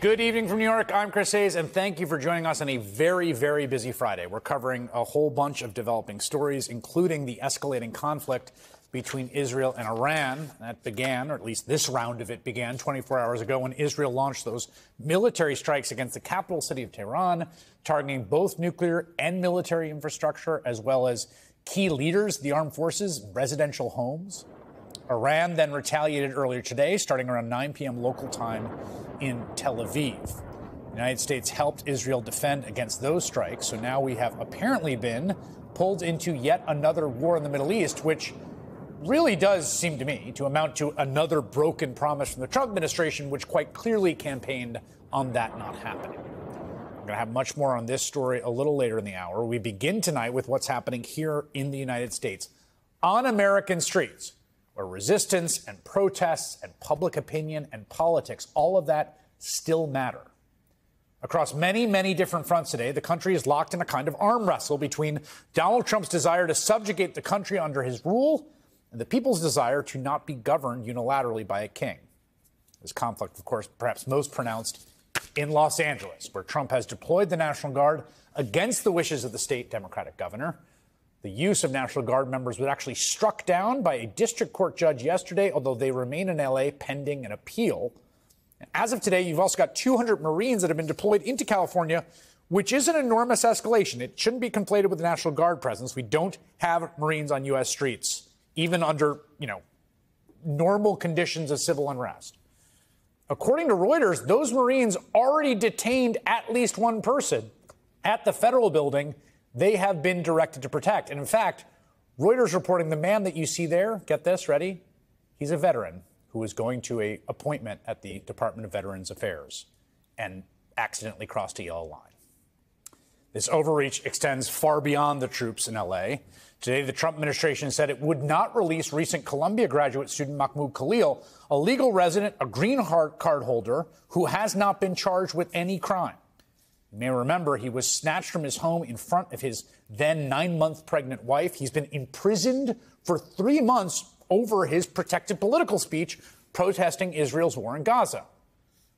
Good evening from New York. I'm Chris Hayes, and thank you for joining us on a very, very busy Friday. We're covering a whole bunch of developing stories, including the escalating conflict between Israel and Iran. That began, or at least this round of it began, 24 hours ago when Israel launched those military strikes against the capital city of Tehran, targeting both nuclear and military infrastructure, as well as key leaders of the armed forces, residential homes. Iran then retaliated earlier today, starting around 9 p.m. local time in Tel Aviv. The United States helped Israel defend against those strikes, so now we have apparently been pulled into yet another war in the Middle East, which really does seem to me to amount to another broken promise from the Trump administration, which quite clearly campaigned on that not happening. We're going to have much more on this story a little later in the hour. We begin tonight with what's happening here in the United States on American streets, where resistance and protests and public opinion and politics, all of that still matter. Across many, many different fronts today, the country is locked in a kind of arm wrestle between Donald Trump's desire to subjugate the country under his rule and the people's desire to not be governed unilaterally by a king. This conflict, of course, perhaps most pronounced in Los Angeles, where Trump has deployed the National Guard against the wishes of the state Democratic governor. The use of National Guard members was actually struck down by a district court judge yesterday, although they remain in L.A. pending an appeal. As of today, you've also got 200 Marines that have been deployed into California, which is an enormous escalation. It shouldn't be conflated with the National Guard presence. We don't have Marines on U.S. streets, even under, normal conditions of civil unrest. According to Reuters, those Marines already detained at least one person at the federal building they have been directed to protect. And in fact, Reuters reporting the man that you see there, get this, ready? He's a veteran who was going to an appointment at the Department of Veterans Affairs and accidentally crossed a yellow line. This overreach extends far beyond the troops in L.A. Today, the Trump administration said it would not release recent Columbia graduate student Mahmoud Khalil, a legal resident, a green card holder who has not been charged with any crime. You may remember he was snatched from his home in front of his then 9-month pregnant wife. He's been imprisoned for 3 months over his protected political speech protesting Israel's war in Gaza.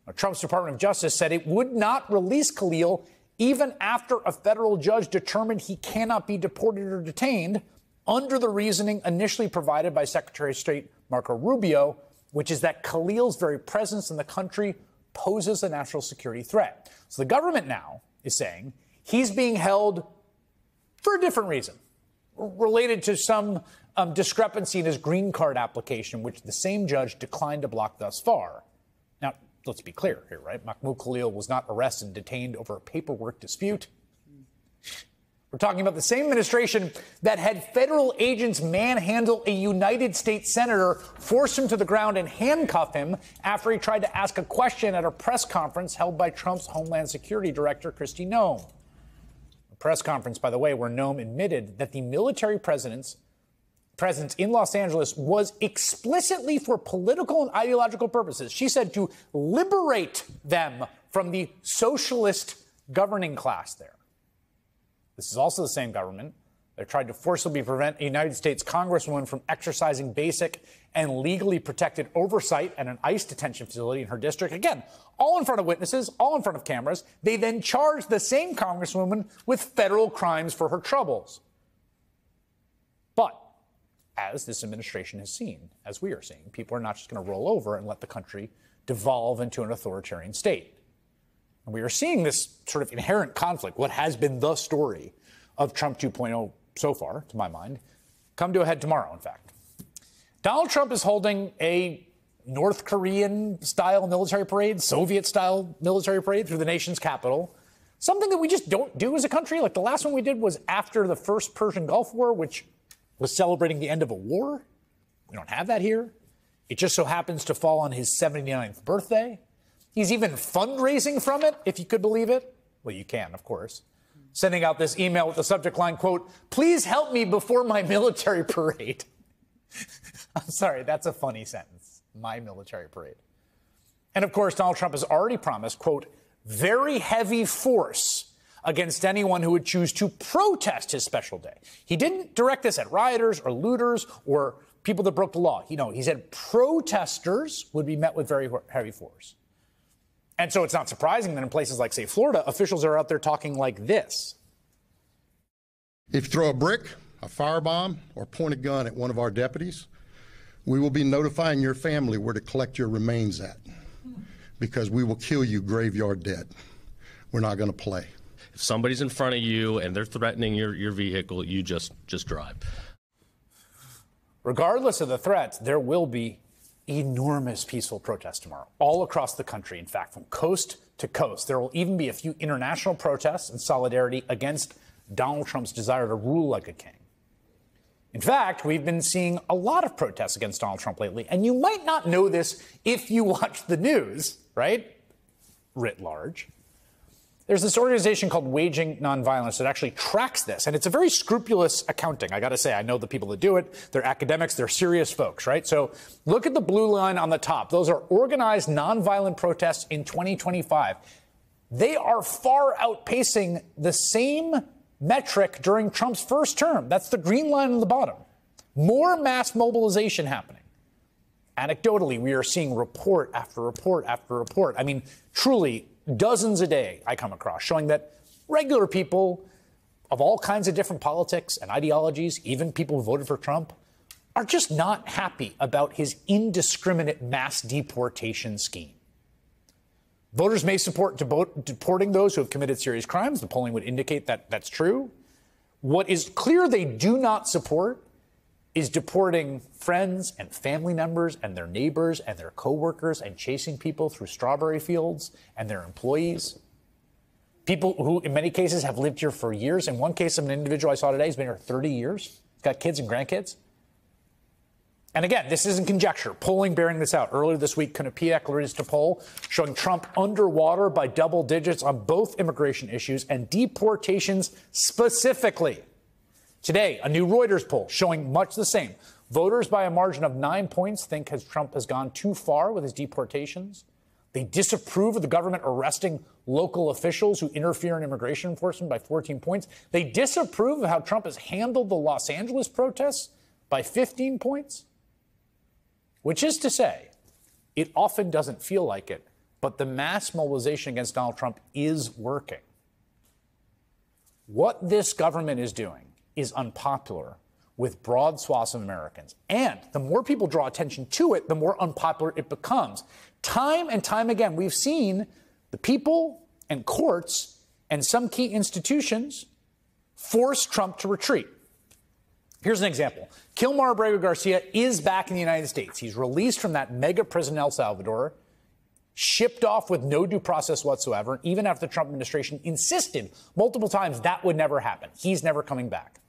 Now, Trump's Department of Justice said it would not release Khalil even after a federal judge determined he cannot be deported or detained under the reasoning initially provided by Secretary of State Marco Rubio, which is that Khalil's very presence in the country poses a national security threat. So the government now is saying he's being held for a different reason, related to some discrepancy in his green card application, which the same judge declined to block thus far. Now, let's be clear here, right? Mahmoud Khalil was not arrested and detained over a paperwork dispute. We're talking about the same administration that had federal agents manhandle a United States senator, force him to the ground, and handcuff him after he tried to ask a question at a press conference held by Trump's Homeland Security Director, Kristi Noem. A press conference, by the way, where Noem admitted that the military presence in Los Angeles was explicitly for political and ideological purposes. She said to liberate them from the socialist governing class there. This is also the same government that tried to forcibly prevent a United States congresswoman from exercising basic and legally protected oversight at an ICE detention facility in her district. Again, all in front of witnesses, all in front of cameras. They then charged the same congresswoman with federal crimes for her troubles. But as this administration has seen, as we are seeing, people are not just going to roll over and let the country devolve into an authoritarian state. And we are seeing this sort of inherent conflict, what has been the story of Trump 2.0 so far, to my mind, come to a head tomorrow, in fact. Donald Trump is holding a North Korean-style military parade, Soviet-style military parade through the nation's capital, something that we just don't do as a country. Like the last one we did was after the first Persian Gulf War, which was celebrating the end of a war. We don't have that here. It just so happens to fall on his 79th birthday. He's even fundraising from it, if you could believe it. Well, you can, of course. Sending out this email with the subject line, quote, "Please help me before my military parade." I'm sorry, that's a funny sentence. My military parade. And of course, Donald Trump has already promised, quote, "very heavy force" against anyone who would choose to protest his special day. He didn't direct this at rioters or looters or people that broke the law. He said protesters would be met with very heavy force. And so it's not surprising that in places like, say, Florida, officials are out there talking like this. If you throw a brick, a firebomb, or point a gun at one of our deputies, we will be notifying your family where to collect your remains at, because we will kill you graveyard dead. We're not going to play. If somebody's in front of you and they're threatening your vehicle, you just drive. Regardless of the threats, there will be enormous peaceful protests tomorrow, all across the country. In fact, from coast to coast, there will even be a few international protests in solidarity against Donald Trump's desire to rule like a king. In fact, we've been seeing a lot of protests against Donald Trump lately, and you might not know this if you watch the news, right? Writ large. There's this organization called Waging Nonviolence that actually tracks this, and it's a very scrupulous accounting. I got to say, I know the people that do it. They're academics. They're serious folks, right? So look at the blue line on the top. Those are organized nonviolent protests in 2025. They are far outpacing the same metric during Trump's first term. That's the green line on the bottom. More mass mobilization happening. Anecdotally, we are seeing report after report after report. I mean, truly, dozens a day I come across showing that regular people of all kinds of different politics and ideologies, even people who voted for Trump, are just not happy about his indiscriminate mass deportation scheme. Voters may support deporting those who have committed serious crimes. The polling would indicate that that's true. What is clear they do not support is deporting friends and family members and their neighbors and their coworkers and chasing people through strawberry fields and their employees. People who, in many cases, have lived here for years. In one case of an individual I saw today, he's been here 30 years. He's got kids and grandkids. And again, this isn't conjecture. Polling bearing this out. Earlier this week, Quinnipiac released a poll showing Trump underwater by double digits on both immigration issues and deportations specifically. Today, a new Reuters poll showing much the same. Voters by a margin of 9 points think Trump has gone too far with his deportations. They disapprove of the government arresting local officials who interfere in immigration enforcement by 14 points. They disapprove of how Trump has handled the Los Angeles protests by 15 points. Which is to say, it often doesn't feel like it, but the mass mobilization against Donald Trump is working. What this government is doing is unpopular with broad swaths of Americans. And the more people draw attention to it, the more unpopular it becomes. Time and time again, we've seen the people and courts and some key institutions force Trump to retreat. Here's an example. Kilmar Abrego Garcia is back in the United States. He's released from that mega prison in El Salvador, shipped off with no due process whatsoever, even after the Trump administration insisted multiple times that would never happen. He's never coming back.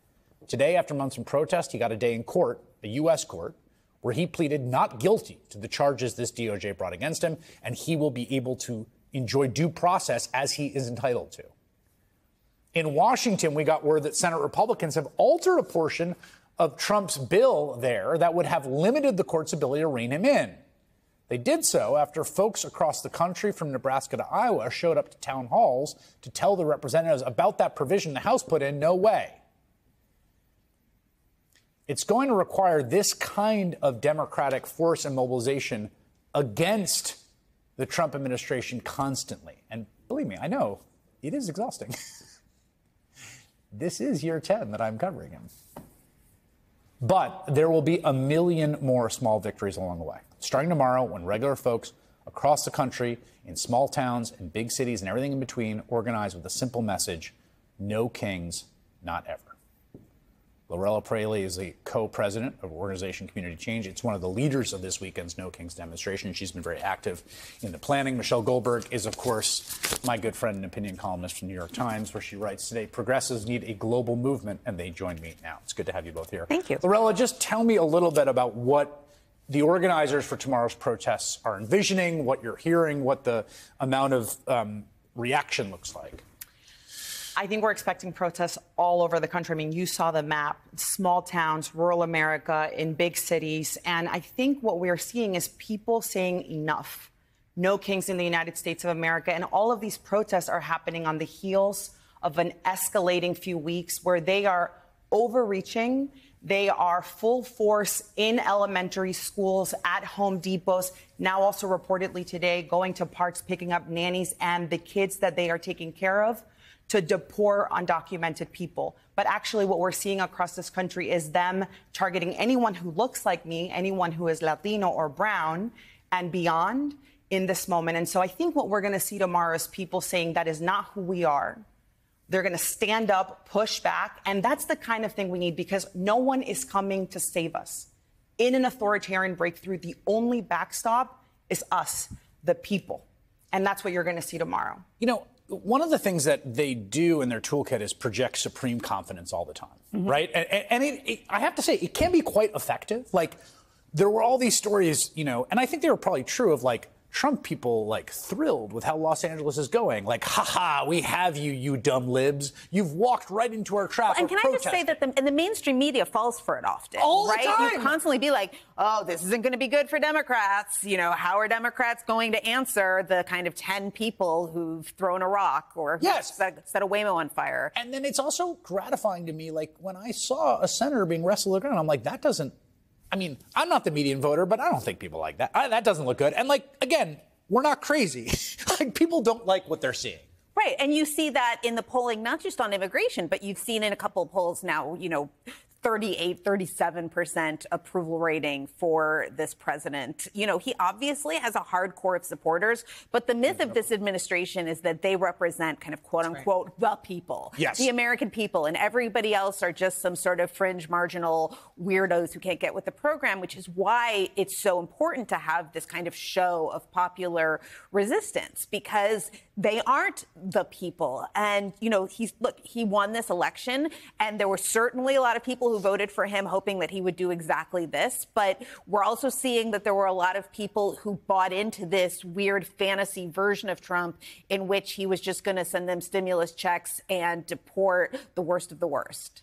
Today, after months of protest, he got a day in court, a U.S. court, where he pleaded not guilty to the charges this DOJ brought against him, and he will be able to enjoy due process as he is entitled to. In Washington, we got word that Senate Republicans have altered a portion of Trump's bill there that would have limited the court's ability to rein him in. They did so after folks across the country from Nebraska to Iowa showed up to town halls to tell the representatives about that provision the House put in. No way. It's going to require this kind of democratic force and mobilization against the Trump administration constantly. And believe me, I know it is exhausting. This is year 10 that I'm covering him. But there will be a million more small victories along the way. Starting tomorrow, when regular folks across the country, in small towns and big cities and everything in between, organize with a simple message: no kings, not ever. Lorella Praley is the co-president of Organization Community Change. It's one of the leaders of this weekend's No Kings demonstration. She's been very active in the planning. Michelle Goldberg is, of course, my good friend and opinion columnist from the New York Times, where she writes today, progressives need a global movement, and they join me now. It's good to have you both here. Thank you. Lorella, just tell me a little bit about what the organizers for tomorrow's protests are envisioning, what you're hearing, what the amount of reaction looks like. I think we're expecting protests all over the country. I mean, you saw the map, small towns, rural America, in big cities. And I think what we're seeing is people saying enough. No kings in the United States of America. And all of these protests are happening on the heels of an escalating few weeks where they are overreaching. They are full force in elementary schools, at Home Depots, now also reportedly today going to parks, picking up nannies and the kids that they are taking care of to deport undocumented people. But actually what we're seeing across this country is them targeting anyone who looks like me, anyone who is Latino or brown and beyond in this moment. And so I think what we're going to see tomorrow is people saying that is not who we are. They're going to stand up, push back. And that's the kind of thing we need, because no one is coming to save us. In an authoritarian breakthrough, the only backstop is us, the people. And that's what you're going to see tomorrow. You know, one of the things that they do in their toolkit is project supreme confidence all the time, right? And I have to say, it can be quite effective. Like, there were all these stories, you know, and I think they were probably true of, like, Trump people, like, thrilled with how Los Angeles is going. Like, ha, we have you, you dumb libs. You've walked right into our trap. And can I just say that the mainstream media falls for it often, all right? the time. You constantly be like, oh, this isn't going to be good for Democrats. You know, how are Democrats going to answer the kind of 10 people who've thrown a rock or set a Waymo on fire? And then it's also gratifying to me, like, when I saw a senator being wrestled around, I'm like, that doesn't, I mean, I'm not the median voter, but I don't think people like that. That doesn't look good. And, like, again, we're not crazy. Like, people don't like what they're seeing. Right. And you see that in the polling, not just on immigration, but you've seen in a couple of polls now, you know, 37% approval rating for this president. You know, he obviously has a hard core of supporters, but the myth of this administration is that they represent kind of quote unquote the people, the American people, and everybody else are just some sort of fringe marginal weirdos who can't get with the program, which is why it's so important to have this kind of show of popular resistance, because they aren't the people. And, you know, he won this election, and there were certainly a lot of people who voted for him hoping that he would do exactly this. But we're also seeing that there were a lot of people who bought into this weird fantasy version of Trump in which he was just going to send them stimulus checks and deport the worst of the worst.